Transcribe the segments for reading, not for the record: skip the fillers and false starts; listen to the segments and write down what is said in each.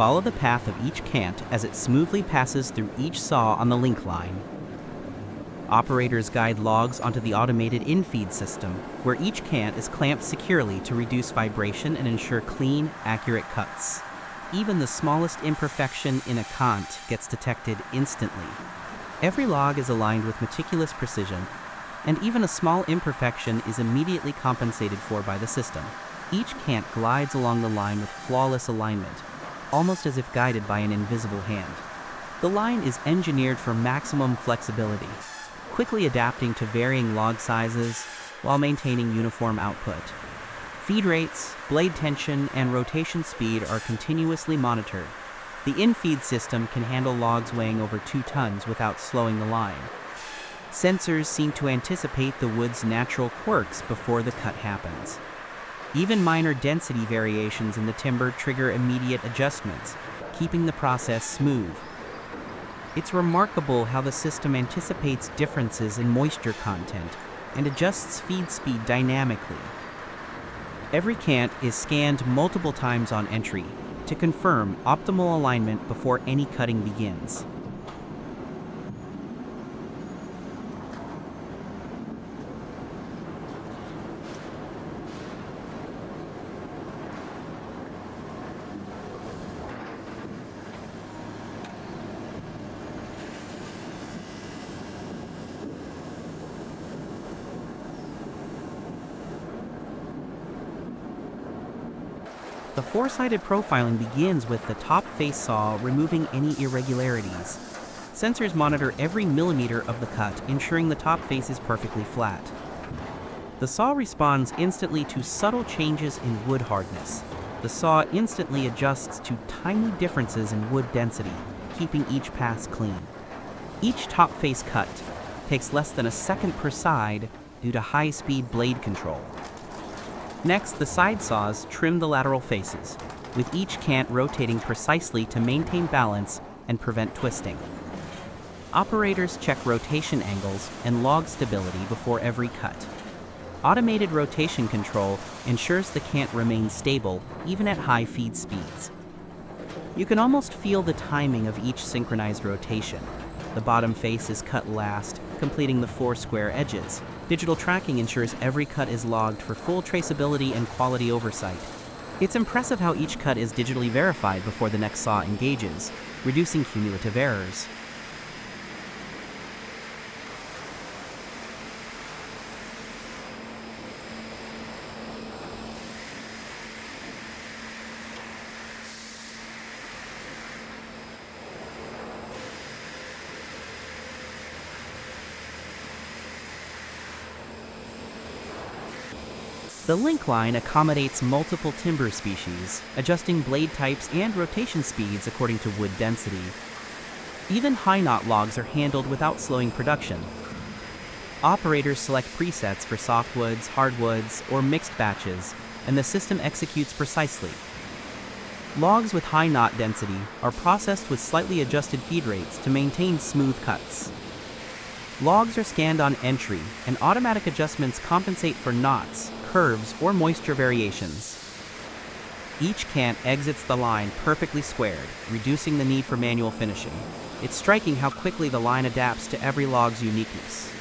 Follow the path of each cant as it smoothly passes through each saw on the link line. Operators guide logs onto the automated Infeed system, where each cant is clamped securely to reduce vibration and ensure clean, accurate cuts. Even the smallest imperfection in a cant gets detected instantly. Every log is aligned with meticulous precision, and even a small imperfection is immediately compensated for by the system. Each cant glides along the line with flawless alignment, almost as if guided by an invisible hand. The line is engineered for maximum flexibility, quickly adapting to varying log sizes while maintaining uniform output. Feed rates, blade tension, and rotation speed are continuously monitored. The Infeed system can handle logs weighing over 2 tons without slowing the line. Sensors seem to anticipate the wood's natural quirks before the cut happens. Even minor density variations in the timber trigger immediate adjustments, keeping the process smooth. It's remarkable how the system anticipates differences in moisture content and adjusts feed speed dynamically. Every cant is scanned multiple times on entry to confirm optimal alignment before any cutting begins. The four-sided profiling begins with the top face saw removing any irregularities. Sensors monitor every millimeter of the cut, ensuring the top face is perfectly flat. The saw responds instantly to subtle changes in wood hardness. The saw instantly adjusts to tiny differences in wood density, keeping each pass clean. Each top face cut takes less than a second per side due to high-speed blade control. Next, the side saws trim the lateral faces, with each cant rotating precisely to maintain balance and prevent twisting. Operators check rotation angles and log stability before every cut. Automated rotation control ensures the cant remains stable even at high feed speeds. You can almost feel the timing of each synchronized rotation. The bottom face is cut last, completing the 4 square edges. Digital tracking ensures every cut is logged for full traceability and quality oversight. It's impressive how each cut is digitally verified before the next saw engages, reducing cumulative errors. The link line accommodates multiple timber species, adjusting blade types and rotation speeds according to wood density. Even high-knot logs are handled without slowing production. Operators select presets for softwoods, hardwoods, or mixed batches, and the system executes precisely. Logs with high knot density are processed with slightly adjusted feed rates to maintain smooth cuts. Logs are scanned on entry, and automatic adjustments compensate for knots, curves, or moisture variations. Each cant exits the line perfectly squared, reducing the need for manual finishing. It's striking how quickly the line adapts to every log's uniqueness.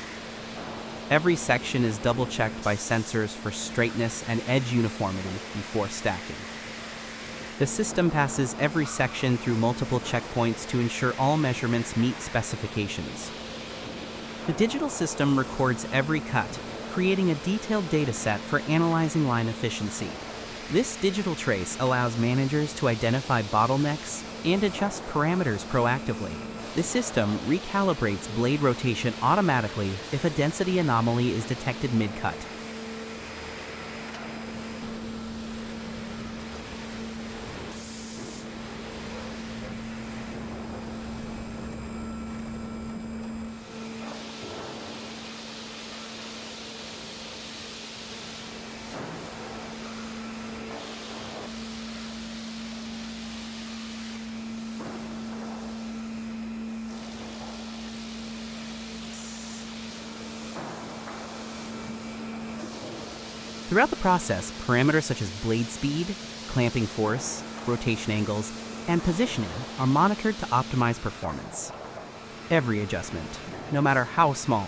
Every section is double-checked by sensors for straightness and edge uniformity before stacking. The system passes every section through multiple checkpoints to ensure all measurements meet specifications. The digital system records every cut, creating a detailed data set for analyzing line efficiency. This digital trace allows managers to identify bottlenecks and adjust parameters proactively. The system recalibrates blade rotation automatically if a density anomaly is detected mid-cut. Throughout the process, parameters such as blade speed, clamping force, rotation angles, and positioning are monitored to optimize performance. Every adjustment, no matter how small,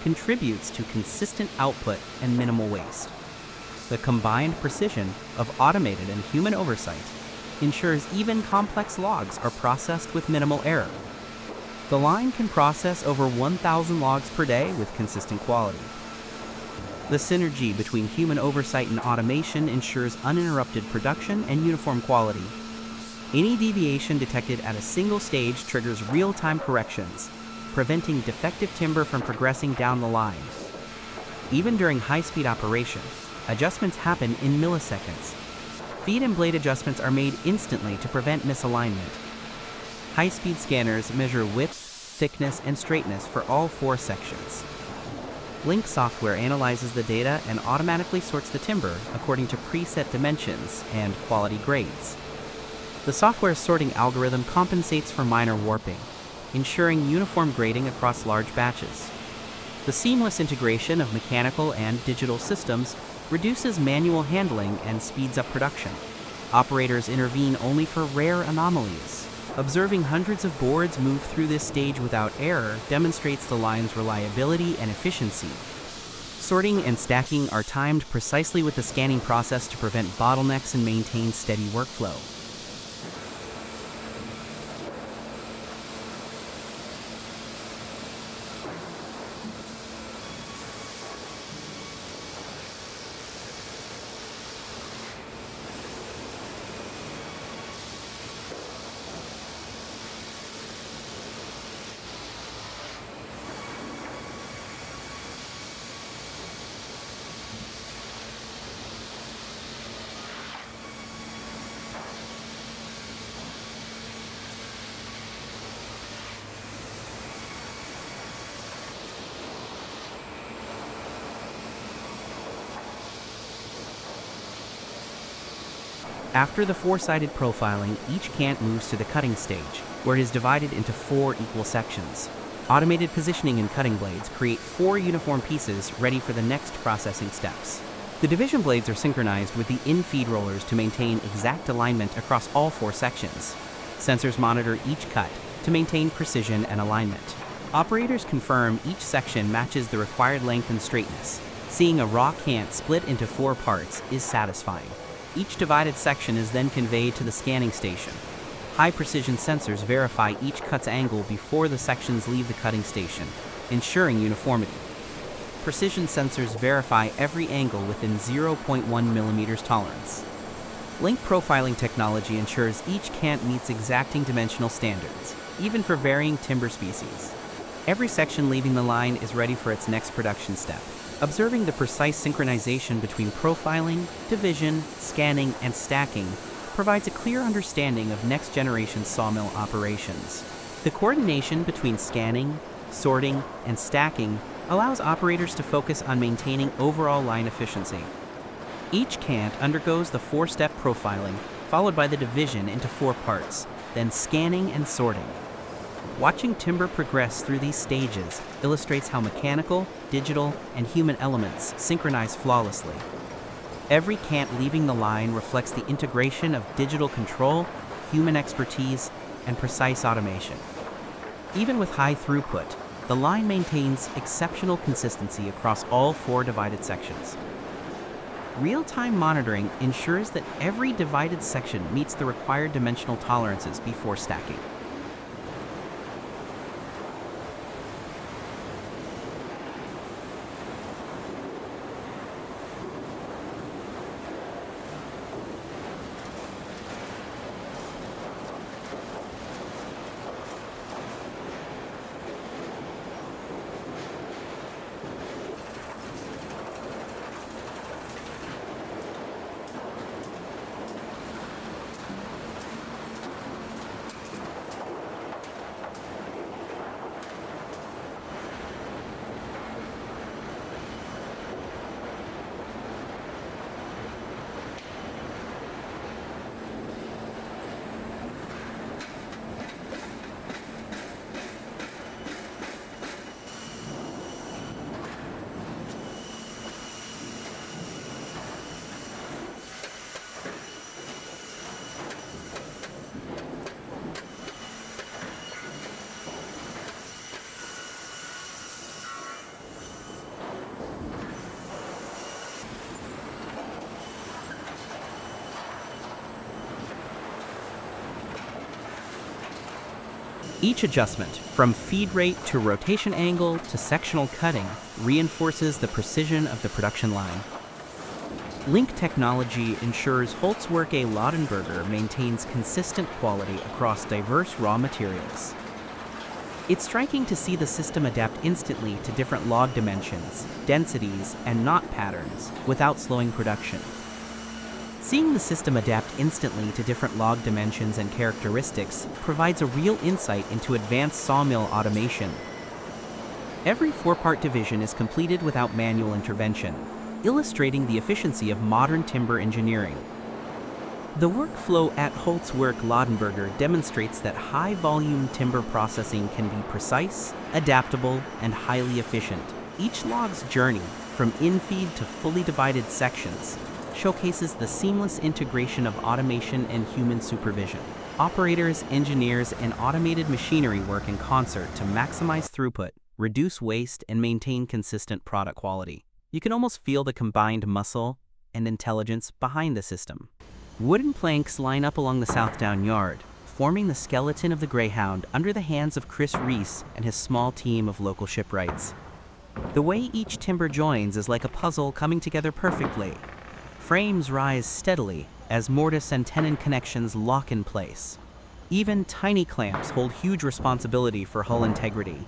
contributes to consistent output and minimal waste. The combined precision of automated and human oversight ensures even complex logs are processed with minimal error. The line can process over 1,000 logs per day with consistent quality. The synergy between human oversight and automation ensures uninterrupted production and uniform quality. Any deviation detected at a single stage triggers real-time corrections, preventing defective timber from progressing down the line. Even during high-speed operation, adjustments happen in milliseconds. Feed and blade adjustments are made instantly to prevent misalignment. High-speed scanners measure width, thickness, and straightness for all 4 sections. Link software analyzes the data and automatically sorts the timber according to preset dimensions and quality grades. The software's sorting algorithm compensates for minor warping, ensuring uniform grading across large batches. The seamless integration of mechanical and digital systems reduces manual handling and speeds up production. Operators intervene only for rare anomalies. Observing hundreds of boards move through this stage without error demonstrates the line's reliability and efficiency. Sorting and stacking are timed precisely with the scanning process to prevent bottlenecks and maintain steady workflow. After the 4-sided profiling, each cant moves to the cutting stage, where it is divided into 4 equal sections. Automated positioning and cutting blades create 4 uniform pieces ready for the next processing steps. The division blades are synchronized with the Infeed rollers to maintain exact alignment across all 4 sections. Sensors monitor each cut to maintain precision and alignment. Operators confirm each section matches the required length and straightness. Seeing a raw cant split into 4 parts is satisfying. Each divided section is then conveyed to the scanning station. High-precision sensors verify each cut's angle before the sections leave the cutting station, ensuring uniformity. Precision sensors verify every angle within 0.1 mm tolerance. Link profiling technology ensures each cant meets exacting dimensional standards, even for varying timber species. Every section leaving the line is ready for its next production step. Observing the precise synchronization between profiling, division, scanning, and stacking provides a clear understanding of next-generation sawmill operations. The coordination between scanning, sorting, and stacking allows operators to focus on maintaining overall line efficiency. Each cant undergoes the 4-step profiling, followed by the division into 4 parts, then scanning and sorting. Watching timber progress through these stages illustrates how mechanical, digital, and human elements synchronize flawlessly. Every cant leaving the line reflects the integration of digital control, human expertise, and precise automation. Even with high throughput, the line maintains exceptional consistency across all 4 divided sections. Real-time monitoring ensures that every divided section meets the required dimensional tolerances before stacking. Each adjustment, from feed rate to rotation angle to sectional cutting, reinforces the precision of the production line. Link technology ensures Holzwerke Ladenburger maintains consistent quality across diverse raw materials. It's striking to see the system adapt instantly to different log dimensions, densities, and knot patterns without slowing production. Seeing the system adapt instantly to different log dimensions and characteristics provides a real insight into advanced sawmill automation. Every four-part division is completed without manual intervention, illustrating the efficiency of modern timber engineering. The workflow at Holzwerke Ladenburger demonstrates that high-volume timber processing can be precise, adaptable, and highly efficient. Each log's journey, from infeed to fully divided sections, showcases the seamless integration of automation and human supervision. Operators, engineers, and automated machinery work in concert to maximize throughput, reduce waste, and maintain consistent product quality. You can almost feel the combined muscle and intelligence behind the system. Wooden planks line up along the South Down yard, forming the skeleton of the Greyhound under the hands of Chris Reese and his small team of local shipwrights. The way each timber joins is like a puzzle coming together perfectly. Frames rise steadily as mortise and tenon connections lock in place. Even tiny clamps hold huge responsibility for hull integrity.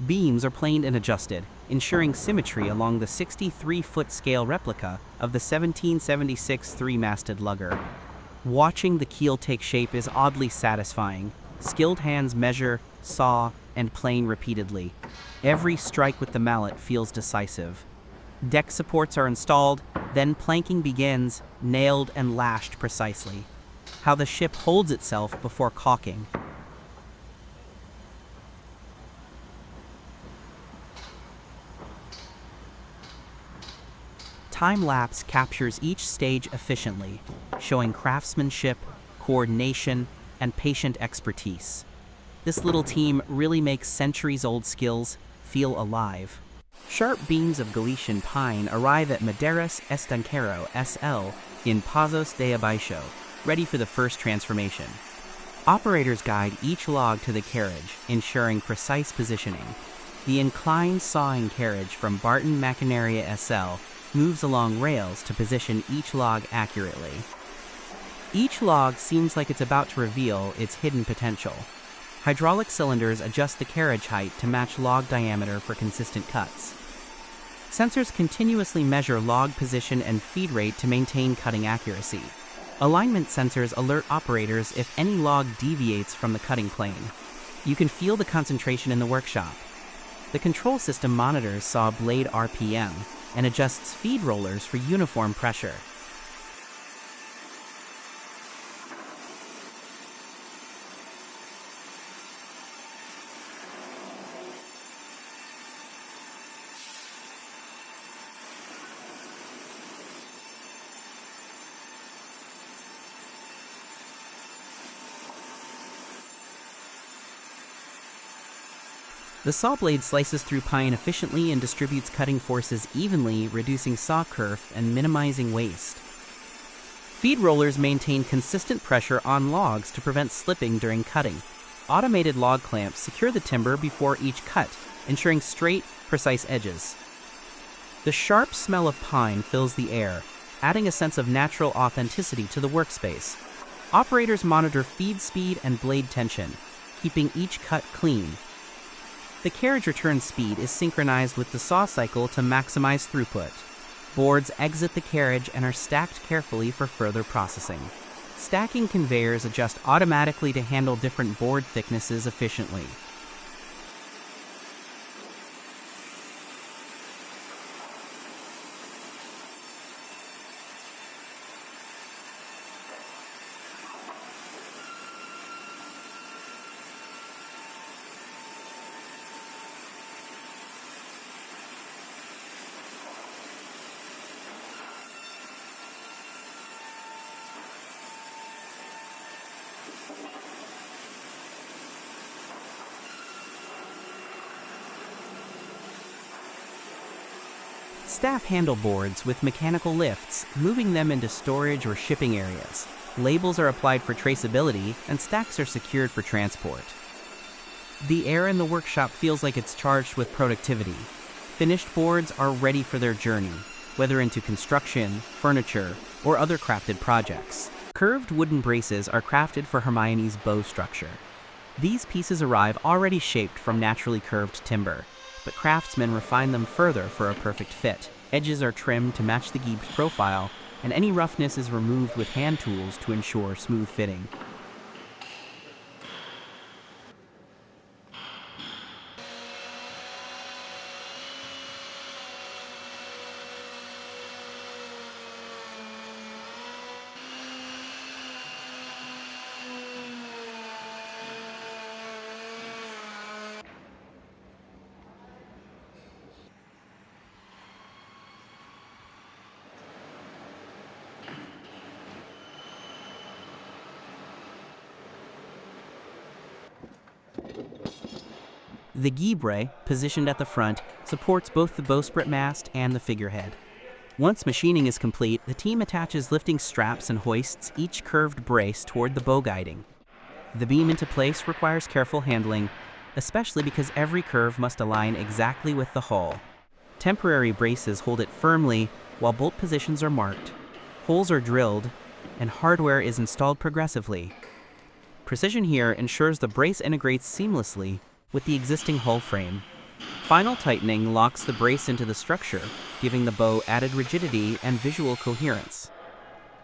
Beams are planed and adjusted, ensuring symmetry along the 63-foot scale replica of the 1776 three-masted lugger. Watching the keel take shape is oddly satisfying. Skilled hands measure, saw, and plane repeatedly. Every strike with the mallet feels decisive. Deck supports are installed, then planking begins, nailed and lashed precisely. How the ship holds itself before caulking. Time-lapse captures each stage efficiently, showing craftsmanship, coordination, and patient expertise. This little team really makes centuries-old skills feel alive. Sharp beams of Galician pine arrive at Madeiras Estanqueiro SL in Pazos de Abaixo, ready for the first transformation. Operators guide each log to the carriage, ensuring precise positioning. The inclined sawing carriage from Barton Maquinaria SL moves along rails to position each log accurately. Each log seems like it's about to reveal its hidden potential. Hydraulic cylinders adjust the carriage height to match log diameter for consistent cuts. Sensors continuously measure log position and feed rate to maintain cutting accuracy. Alignment sensors alert operators if any log deviates from the cutting plane. You can feel the concentration in the workshop. The control system monitors saw blade RPM and adjusts feed rollers for uniform pressure. The saw blade slices through pine efficiently and distributes cutting forces evenly, reducing saw kerf and minimizing waste. Feed rollers maintain consistent pressure on logs to prevent slipping during cutting. Automated log clamps secure the timber before each cut, ensuring straight, precise edges. The sharp smell of pine fills the air, adding a sense of natural authenticity to the workspace. Operators monitor feed speed and blade tension, keeping each cut clean. The carriage return speed is synchronized with the saw cycle to maximize throughput. Boards exit the carriage and are stacked carefully for further processing. Stacking conveyors adjust automatically to handle different board thicknesses efficiently. Staff handle boards with mechanical lifts, moving them into storage or shipping areas. Labels are applied for traceability, and stacks are secured for transport. The air in the workshop feels like it's charged with productivity. Finished boards are ready for their journey, whether into construction, furniture, or other crafted projects. Curved wooden braces are crafted for Hermione's bow structure. These pieces arrive already shaped from naturally curved timber, but craftsmen refine them further for a perfect fit. Edges are trimmed to match the geeb's profile, and any roughness is removed with hand tools to ensure smooth fitting. The geebre, positioned at the front, supports both the bowsprit mast and the figurehead. Once machining is complete, the team attaches lifting straps and hoists each curved brace toward the bow guiding. The beam into place requires careful handling, especially because every curve must align exactly with the hull. Temporary braces hold it firmly while bolt positions are marked. Holes are drilled, and hardware is installed progressively. Precision here ensures the brace integrates seamlessly with the existing hull frame. Final tightening locks the brace into the structure, giving the bow added rigidity and visual coherence.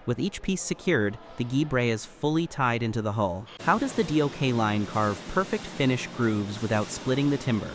With each piece secured, the geebre is fully tied into the hull. How does the DOK line carve perfect finish grooves without splitting the timber?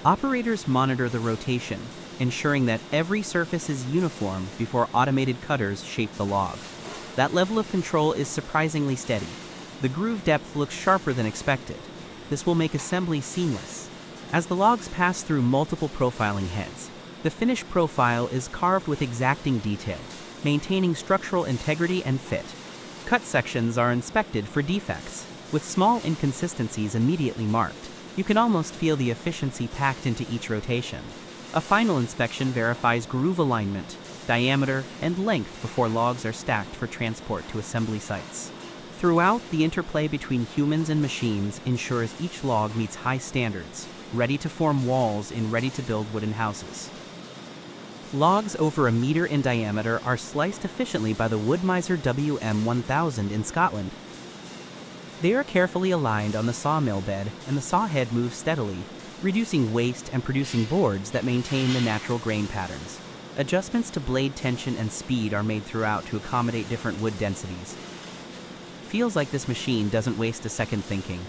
Operators monitor the rotation, ensuring that every surface is uniform before automated cutters shape the log. That level of control is surprisingly steady. The groove depth looks sharper than expected. This will make assembly seamless. As the logs pass through multiple profiling heads, the finished profile is carved with exacting detail, maintaining structural integrity and fit. Cut sections are inspected for defects, with small inconsistencies immediately marked. You can almost feel the efficiency packed into each rotation. A final inspection verifies groove alignment, diameter, and length before logs are stacked for transport to assembly sites. Throughout, the interplay between humans and machines ensures each log meets high standards, ready to form walls in ready-to-build wooden houses. Logs over a meter in diameter are sliced efficiently by the Woodmiser WM1000 in Scotland. They are carefully aligned on the sawmill bed, and the saw head moves steadily, reducing waste and producing boards that maintain the natural grain patterns. Adjustments to blade tension and speed are made throughout to accommodate different wood densities. Feels like this machine doesn't waste a second thinking.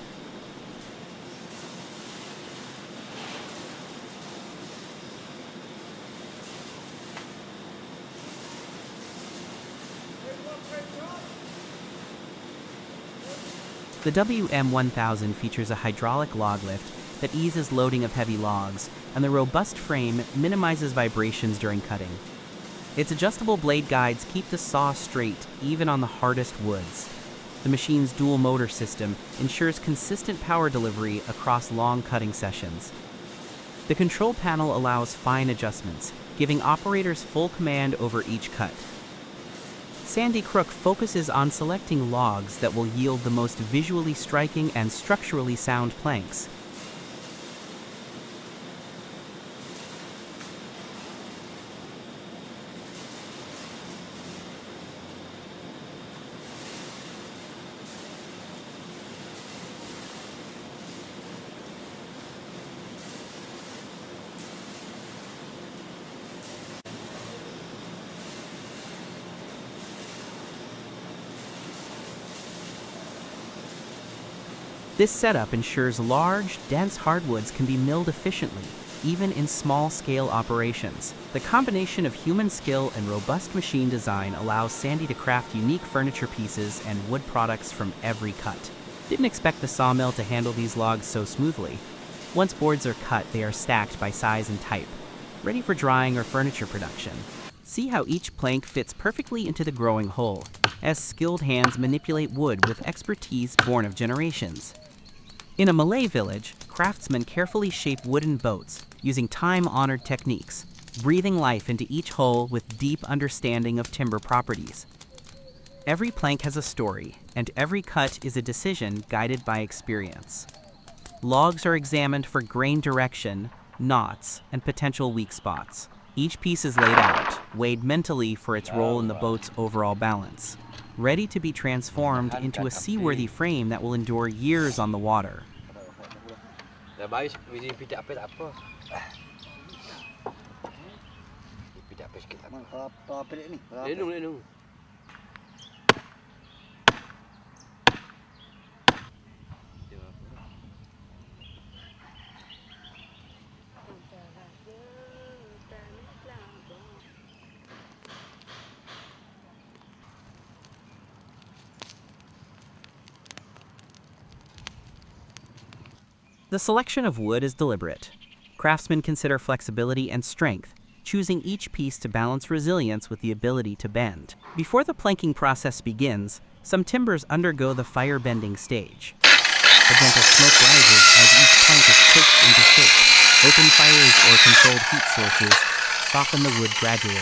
The WM1000 features a hydraulic log lift that eases loading of heavy logs, and the robust frame minimizes vibrations during cutting. Its adjustable blade guides keep the saw straight even on the hardest woods. The machine's dual motor system ensures consistent power delivery across long cutting sessions. The control panel allows fine adjustments, giving operators full command over each cut. Sandy Crook focuses on selecting logs that will yield the most visually striking and structurally sound planks. This setup ensures large, dense hardwoods can be milled efficiently, even in small-scale operations. The combination of human skill and robust machine design allows Sandy to craft unique furniture pieces and wood products from every cut. Didn't expect the sawmill to handle these logs so smoothly. Once boards are cut, they are stacked by size and type, ready for drying or furniture production. See how each plank fits perfectly into the growing hole, as skilled hands manipulate wood with expertise born of generations. In a Malay village, craftsmen carefully shape wooden boats using time-honored techniques, breathing life into each hole with deep understanding of timber properties. Every plank has a story, and every cut is a decision guided by experience. Logs are examined for grain direction, knots, and potential weak spots. Each piece is laid out, weighed mentally for its role in the boat's overall balance, ready to be transformed into a seaworthy frame that will endure years on the water. The selection of wood is deliberate. Craftsmen consider flexibility and strength, choosing each piece to balance resilience with the ability to bend. Before the planking process begins, some timbers undergo the fire-bending stage. A gentle smoke rises as each plank is cooked into shape. Open fires or controlled heat sources soften the wood gradually,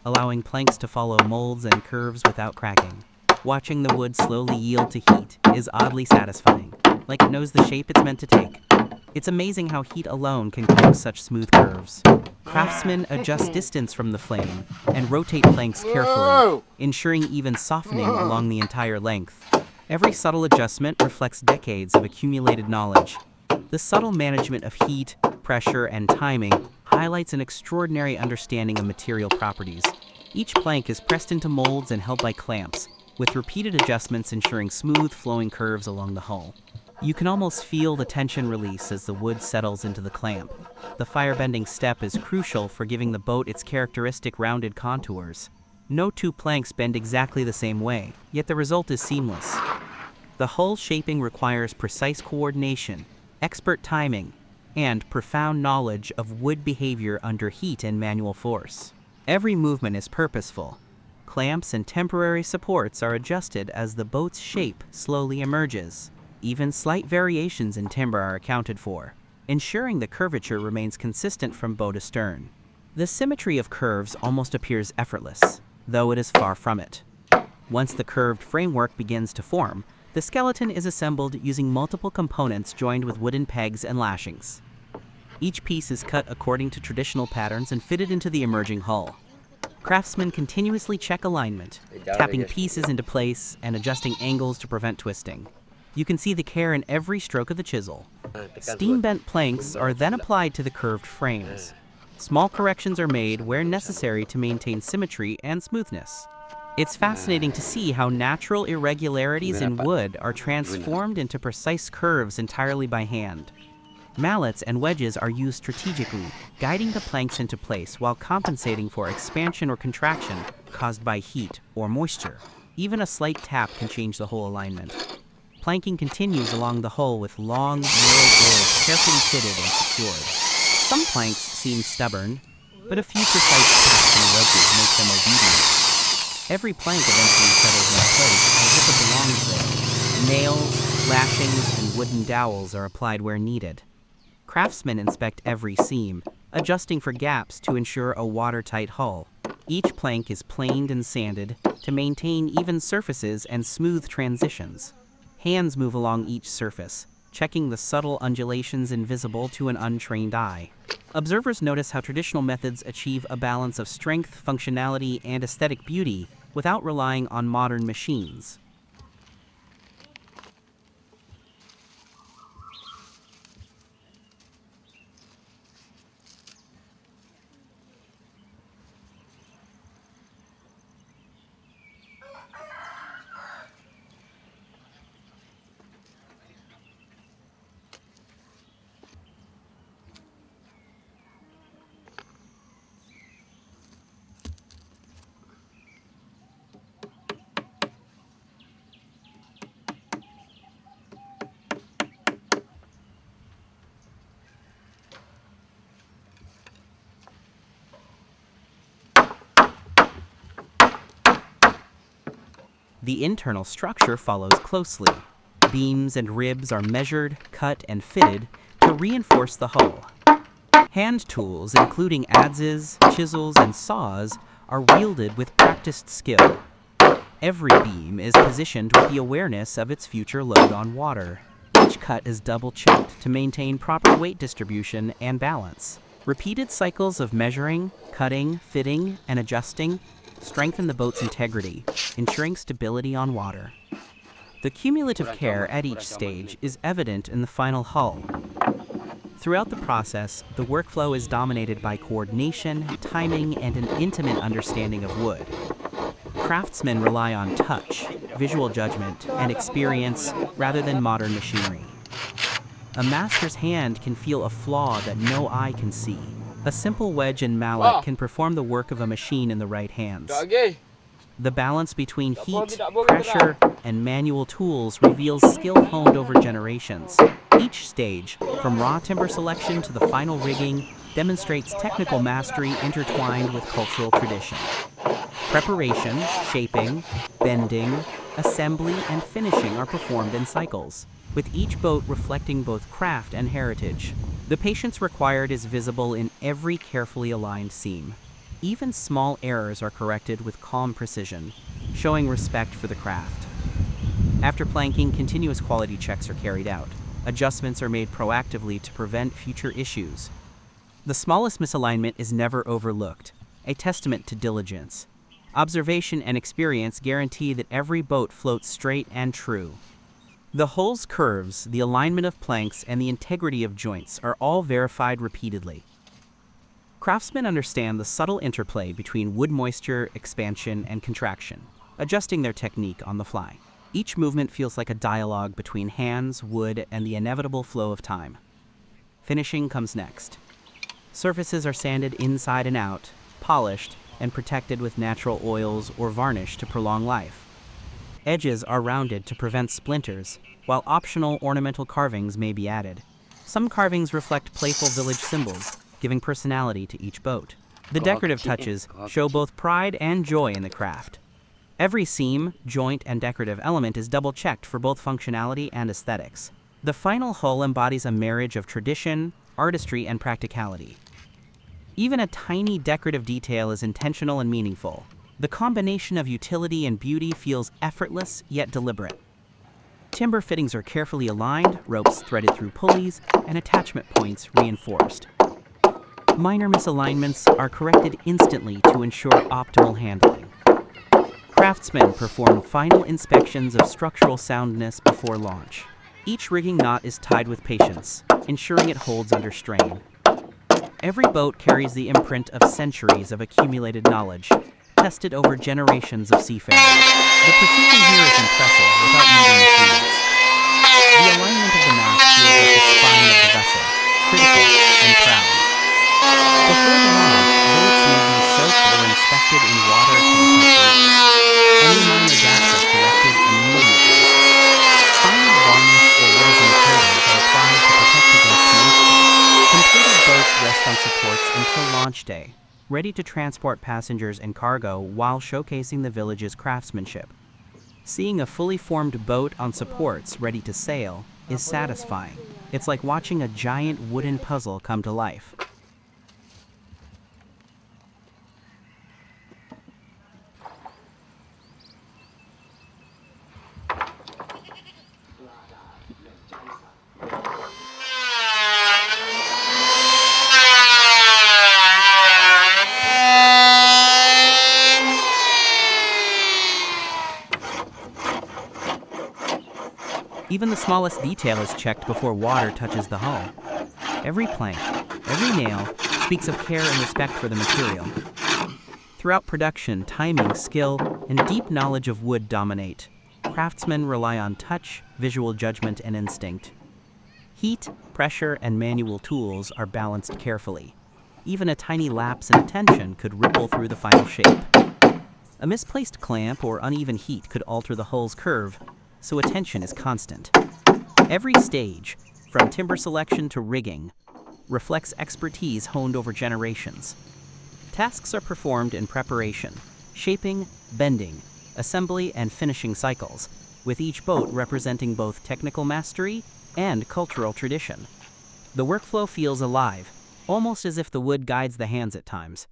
allowing planks to follow molds and curves without cracking. Watching the wood slowly yield to heat is oddly satisfying, like it knows the shape it's meant to take. It's amazing how heat alone can cook such smooth curves. Craftsmen adjust distance from the flame and rotate planks carefully, ensuring even softening along the entire length. Every subtle adjustment reflects decades of accumulated knowledge. The subtle management of heat, pressure, and timing highlights an extraordinary understanding of material properties. Each plank is pressed into molds and held by clamps, with repeated adjustments ensuring smooth, flowing curves along the hull. You can almost feel the tension release as the wood settles into the clamp. The fire-bending step is crucial for giving the boat its characteristic rounded contours. No two planks bend exactly the same way, yet the result is seamless. The hull shaping requires precise coordination, expert timing, and profound knowledge of wood behavior under heat and manual force. Every movement is purposeful. Clamps and temporary supports are adjusted as the boat's shape slowly emerges. Even slight variations in timber are accounted for, ensuring the curvature remains consistent from bow to stern. The symmetry of curves almost appears effortless, though it is far from it. Once the curved framework begins to form, the skeleton is assembled using multiple components joined with wooden pegs and lashings. Each piece is cut according to traditional patterns and fitted into the emerging hull. Craftsmen continuously check alignment, tapping pieces into place and adjusting angles to prevent twisting. You can see the care in every stroke of the chisel. Steam-bent planks are then applied to the curved frames. Small corrections are made where necessary to maintain symmetry and smoothness. It's fascinating to see how natural irregularities in wood are transformed into precise curves entirely by hand. Mallets and wedges are used strategically, guiding the planks into place while compensating for expansion or contraction caused by heat or moisture. Even a slight tap can change the whole alignment. Planking continues along the hull with long, narrow grills carefully fitted and secured. Some planks seem stubborn, but a few precise taps and wedges make them obedient. Every plank eventually settles in place as if it belongs there. Nails, lashings, and wooden dowels are applied where needed. Craftsmen inspect every seam, adjusting for gaps to ensure a watertight hull. Each plank is planed and sanded to maintain even surfaces and smooth transitions. Hands move along each surface, checking the subtle undulations invisible to an untrained eye. Observers notice how traditional methods achieve a balance of strength, functionality, and aesthetic beauty without relying on modern machines. The internal structure follows closely. Beams and ribs are measured, cut, and fitted to reinforce the hull. Hand tools, including adzes, chisels, and saws, are wielded with practiced skill. Every beam is positioned with the awareness of its future load on water. Each cut is double-checked to maintain proper weight distribution and balance. Repeated cycles of measuring, cutting, fitting, and adjusting strengthen the boat's integrity, ensuring stability on water. The cumulative care at each stage is evident in the final hull. Throughout the process, the workflow is dominated by coordination, timing, and an intimate understanding of wood. Craftsmen rely on touch, visual judgment, and experience rather than modern machinery. A master's hand can feel a flaw that no eye can see. A simple wedge and mallet can perform the work of a machine in the right hands. The balance between heat, pressure, and manual tools reveals skill honed over generations. Each stage, from raw timber selection to the final rigging, demonstrates technical mastery intertwined with cultural tradition. Preparation, shaping, bending, assembly, and finishing are performed in cycles, with each boat reflecting both craft and heritage. The patience required is visible in every carefully aligned seam. Even small errors are corrected with calm precision, showing respect for the craft. After planking, continuous quality checks are carried out. Adjustments are made proactively to prevent future issues. The smallest misalignment is never overlooked, a testament to diligence. Observation and experience guarantee that every boat floats straight and true. The hull's curves, the alignment of planks, and the integrity of joints are all verified repeatedly. Craftsmen understand the subtle interplay between wood moisture, expansion, and contraction, adjusting their technique on the fly. Each movement feels like a dialogue between hands, wood, and the inevitable flow of time. Finishing comes next. Surfaces are sanded inside and out, polished, and protected with natural oils or varnish to prolong life. Edges are rounded to prevent splinters, while optional ornamental carvings may be added. Some carvings reflect playful village symbols, giving personality to each boat. The decorative touches show both pride and joy in the craft. Every seam, joint, and decorative element is double-checked for both functionality and aesthetics. The final hull embodies a marriage of tradition, artistry, and practicality. Even a tiny decorative detail is intentional and meaningful. The combination of utility and beauty feels effortless yet deliberate. Timber fittings are carefully aligned, ropes threaded through pulleys, and attachment points reinforced. Minor misalignments are corrected instantly to ensure optimal handling. Craftsmen perform final inspections of structural soundness before launch. Each rigging knot is tied with patience, ensuring it holds under strain. Every boat carries the imprint of centuries of accumulated knowledge, tested over generations of seafaring. The precision here is impressive without needing machines. The alignment of the mast feels like the spine of the vessel, critical and proud. Before the launch, boats may be soaked or inspected in water to detect leaks. Any minor gaps are corrected immediately. Final varnish or resin coatings are applied to protect against moisture. Completed boats rest on supports until launch day, ready to transport passengers and cargo while showcasing the village's craftsmanship. Seeing a fully formed boat on supports ready to sail is satisfying. It's like watching a giant wooden puzzle come to life. Even the smallest detail is checked before water touches the hull. Every plank, every nail speaks of care and respect for the material. Throughout production, timing, skill, and deep knowledge of wood dominate. Craftsmen rely on touch, visual judgment, and instinct. Heat, pressure, and manual tools are balanced carefully. Even a tiny lapse in attention could ripple through the final shape. A misplaced clamp or uneven heat could alter the hull's curve, so attention is constant. Every stage, from timber selection to rigging, reflects expertise honed over generations. Tasks are performed in preparation, shaping, bending, assembly, and finishing cycles, with each boat representing both technical mastery and cultural tradition. The workflow feels alive, almost as if the wood guides the hands at times.